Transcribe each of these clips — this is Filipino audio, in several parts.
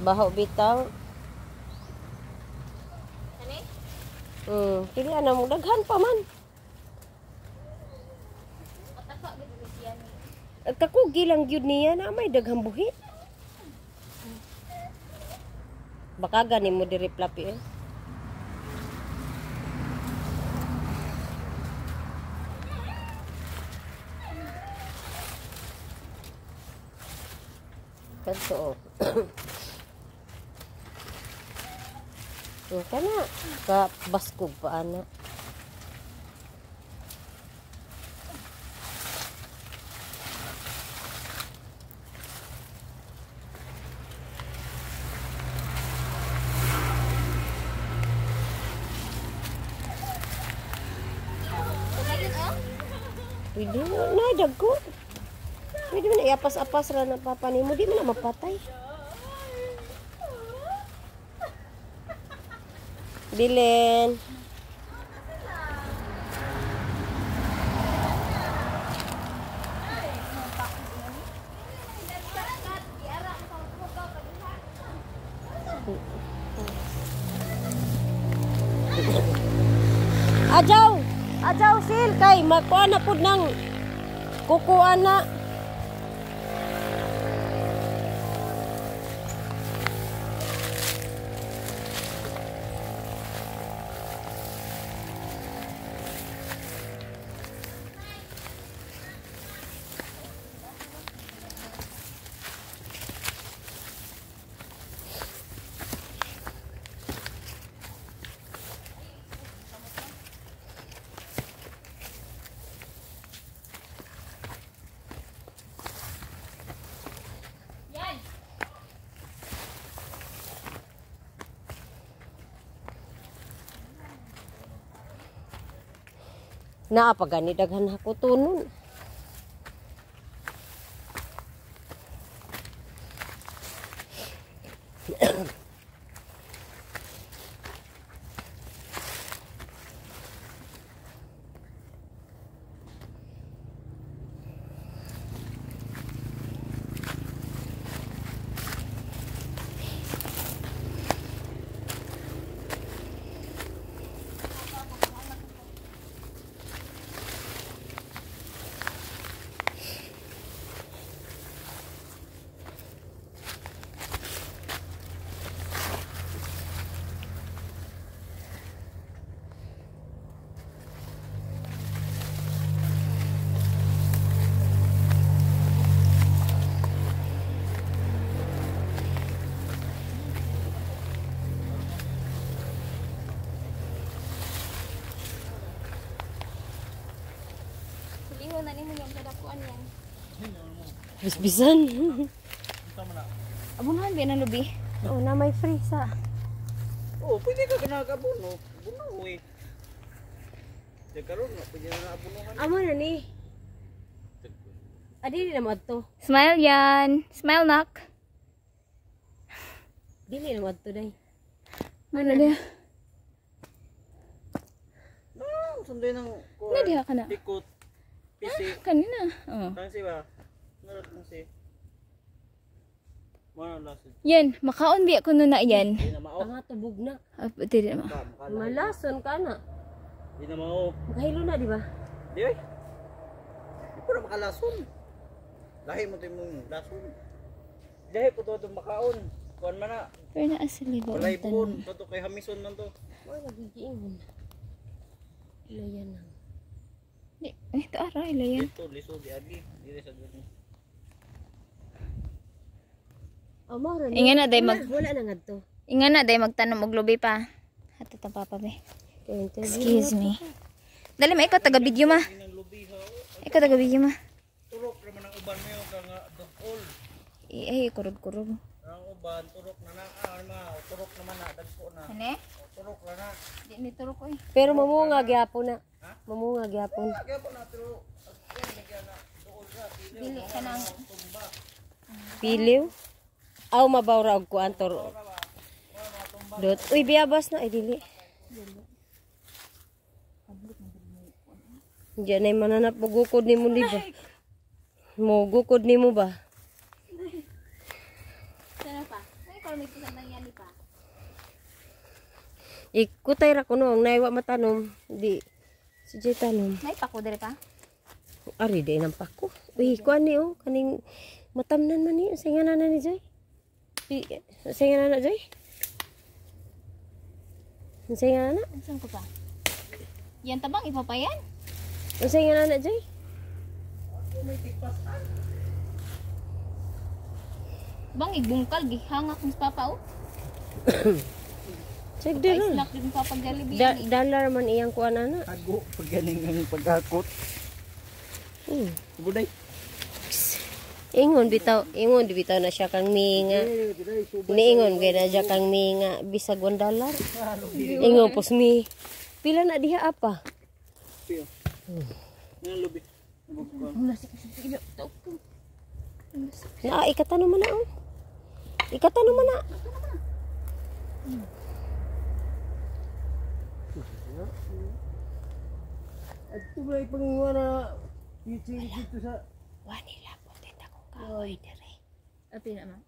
Baho bitaw. Kani? Pili ana mo daghan pa man. Ataka gid siya ni. Kakugi lang gyud niya na may daghang buhi. Baka gani mo diri plapi eh. Kanto. Kana ka baskog pa ana. Pwede mo na dagko. Pwede mo na iapas-apas ra na papa nimo, di mo na mapatay. Bilin. Ajaw! Ajaw sil kay magkuha na pud nang kukuha na. Naa pa gani daghan ako tunon. Iwan na nimo yung kadakuan yan. Bisbisan. Abunahan ba na lubi? Oh, na may free sa. Oh, pwede ka kinakabuno. Buno eh. Di karon na pwede na abunuhan. Amo na ni. Adi na mo to. Smile yan. Smile nak. Dili na mo to day. Mana dia? No, sunday nang ko. Na diha ka na. Tikot. Pisi. Kanina. Oh. Tansi ba? Narat tansi. Mana lasit. Yan, makaon biya ko na yan. Di na mao. Ang tubog na. Dili na. Malason ka na. Di na mao. Magahilo na di ba? Di ay. Di pa na makalason. Lahi mo tayo mong lason. Lahi po to makaon. Kuan man na. Pero na asali ba? Walay bon. Toto kay hamison man to. Wala gigiingon. Ilayan na. Ito aray, layan. Dito, liso di agi. Dili sa dito. Amo ra. Ingan na day Wala na ngadto. Ingan na day magtanom og lubi pa. Hato ta papa be. Excuse me. Dali ma ikaw taga video ma. Inang lubi ha. Ikaw taga video ma. Turok ra man ang uban mo ka nga dugol. Ay kurog-kurog. Ang uban turok na na turok naman na dagko na. Ane? Turok ra na. Di ni turok oy. Pero mamunga gyapon na. Mamunga gyapon. Kaya po na pero kaya na duol ra Dili ka nang Piliw. Aw mabaw ra og kuan tor. Dot. Uy biyabas na ay dili. Diyan ay mananap mo gukod ni mo di ba? Mo gukod ni mo ba? sana pa. Ay ko Kalau may kusang yan pa. Ikutay ra kuno ang naiwa matanom. Di si Joy tanom. May pako dere pa. Ari di nang pako. Uy, kuan ni oh kaning matamnan man ni sa nganan ni Joy. Sa nganan na Joy. Sa nganan na. Saan ko pa? Yan tabang ipapayan. Sa nganan na Joy. Bang igbungkal gihangak ng papa oh. Check din na. Snack din papa Jollibee. Dollar man iyang kuan ana. Ago, pag ganing ang pagkakot. Buday. Ingon di bitaw na siya kang minga. Niingon gay na siya kang minga bisag $1. Ingon pos mi. Pila na diha apa? Piyo. Nang lubi. Na ikatano man na oh. Ikatano man na. At ito ba ipangiwa na dito sa... Wanila po tinda kong kahoy dire. Api na man.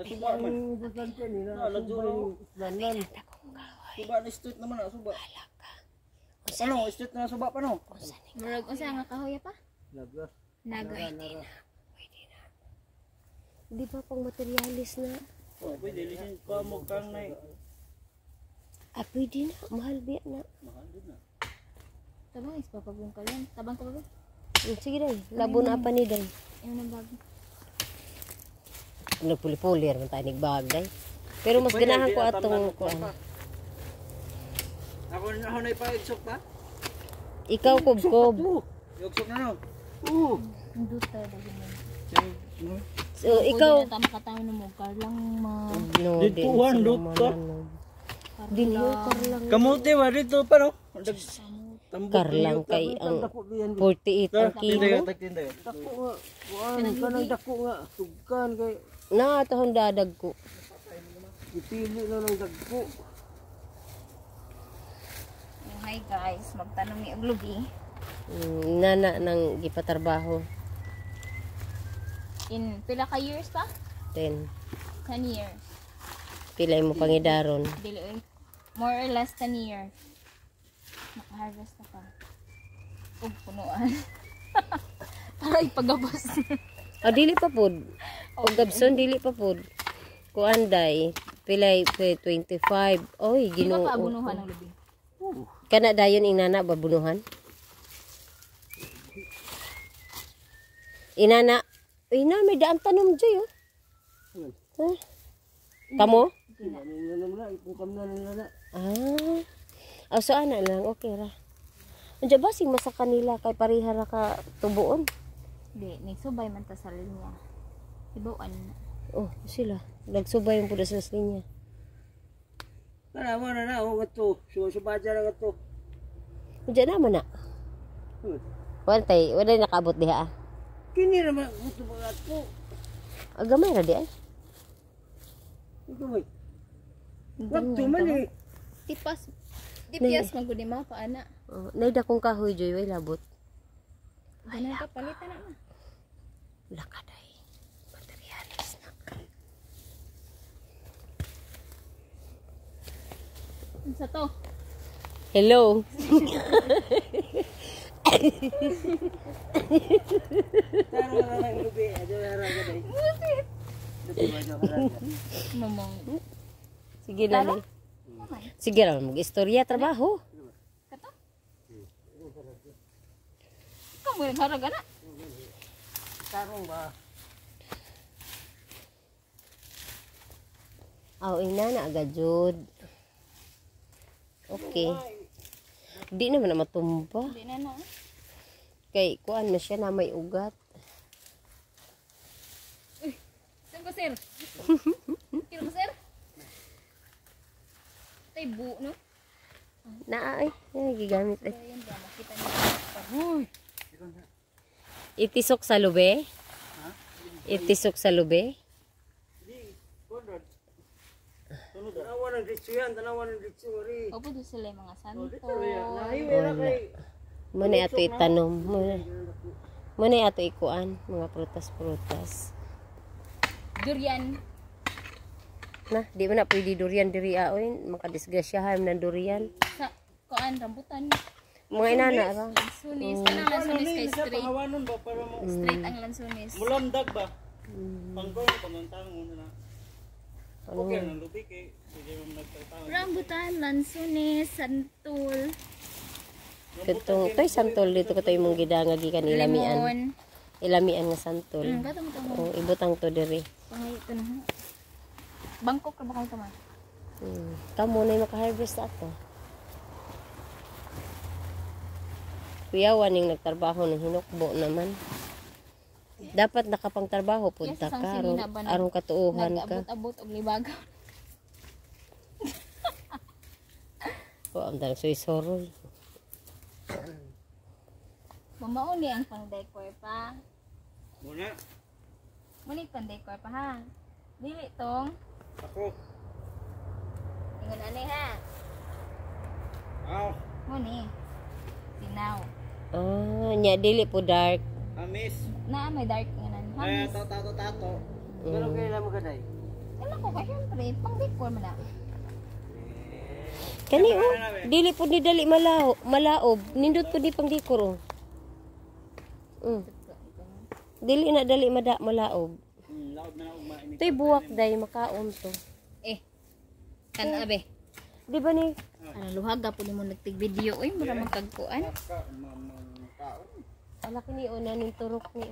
Suba man. Ang importante nila, Lagduro. islanan. Tinda kong kahoy. Suba na street naman na, suba. Alaka. Ano, street na suba pa no? Murag unsa nga kahoy pa? Laga. Naga. Pwede na. Di ba pang materialis na? Oh, pwede lisin pa mo kang na. Ah, pwede na. Mahal biya na. Mahal din na. Tabang is papabungkal yan. Tabang ka ba? Sige day. Labo na pa ni day. Yung nang bago. Nagpuli-puli rin tayo nagbag day. Pero mas ganahan ko atong kuan. Ako na ipa-igsok pa? Ikaw kubkob. Igsok na no? Ang duta dagin mo. So ikaw Tama ka tayo na mo. Karlang ma... no Dito, din. one, sila dito. mananong. Dito karlang. Kamuti ba dito pa no? Karlang kay ang 48 ang kilo. Tagtinda yun. Dako nga. Kuan, kanang dako nga. Tugkan kay Na atong dadag ko. ipili na ng dagko. Hi guys. Magtanong ni Oglubi. Nana nang gipatrabaho. In pila ka years pa? 10. 10 years. Pilay mo pangidaron. Dili oy. More or less 10 years. Naka-harvest na pa. Ug punuan. Para ipagabos. Ah, dili pa pud. Og Gabson dili pa pud. Kuanday pilay 25. Oy, Di ba pa Ginoo. abunuhan ng lubi? Kana dayon inana babunuhan. Inana, may daan tanom joy oh. Ha? Kamo? Ano na, ipukam na nila na. Ah. So ana lang okay ra. Anja ba sing masa kanila kay pareha ra ka tubuon? Di, nagsubay man ta sa linya. Ibuan na. Oh, sila. Nagsubay yung puda sa linya. Kana mo na o gato. Subaja na gato. Anja naman na. Wala nakaabot diha ah. Kini naman gusto ba gato. Agamay ra di ay. Ito boy. Gato man eh. Tipas. Tipias man gud mo pa ana. Oh, naida kong kahoy joy way labot. Ganun ka palitan na. Lakaday. Materialis na. Sa to. Hello. Taro na lang lubi. Adyo na lang gaday. Mamong. Sige na ni. Sige ra mag-istorya trabaho. Kato. Kamu yang harag ana. Tarong ba? Aw ina na agad jud. Okay. Di naman na matumba. Di na na. Kay kuan na siya na may ugat. Saan ko sir? Kilo ko sir? Tay bu no? Na ay, gigamit ay. Ayan ba makita niyo. Itisok sa lube? Itisok sa lube? Tanawan ng ditso yan. Tanawan ng ditso. Opo do sila yung mga santo. Nahiwi na kay. Muna ato itanom. Muna ato ikuan. Mga prutas-prutas. Durian. na. Di man na pwede durian diri oy, makadisgrasyahan ng durian. Sa kuan rambutan. Mga inana ra. Lansunis. Kanang lansunis kay Sa straight. pangawanon ba para mo Straight ang lansunis. mulamdag ba? Pangkoy pamantang mo na. Okay nang lubi kay sige mo nagtatawag. Rambutan, lansunis, santul, Katong toy santol dito ko toy mong gidanga gikan ilamian. lemon. Ilamian nga santol. Gato mo to. Oh, ibutang to diri. Pangayo ito na. Bangkok ka ba kayo man? Kamo na maka-harvest ato. Kuya waning nagtrabaho ng hinukbo naman. Dapat nakapangtrabaho pud Yes, ta isang ka sinina ba na- aron katuuhan ka. Nag-abot-abot og libaga. O ang dang suisoroy. Mamauni ang pang-decor pa. Muna Muni pang-decor pa ha. Dili tong. ako. Ingon ani ha. Aw, Muni. Sinaw. Ah, nya dili po dark. amis. Na may dark nga nan. Ay, Hamis. tato. Pero kailan mo gaday? Wala ko ka syempre pang-decor man na. Kani oh, dili po ni dali malaob. Nindot po di pang dikor oh. Dili na dali malaob. Laod na ugma ini. Toy buwak day makaon to. Kan abe. Di ba ni Ano luhaga po nimo nagtig video oy mura magkagkuan. Ka mamang kaon. ala kini una ning turok ni.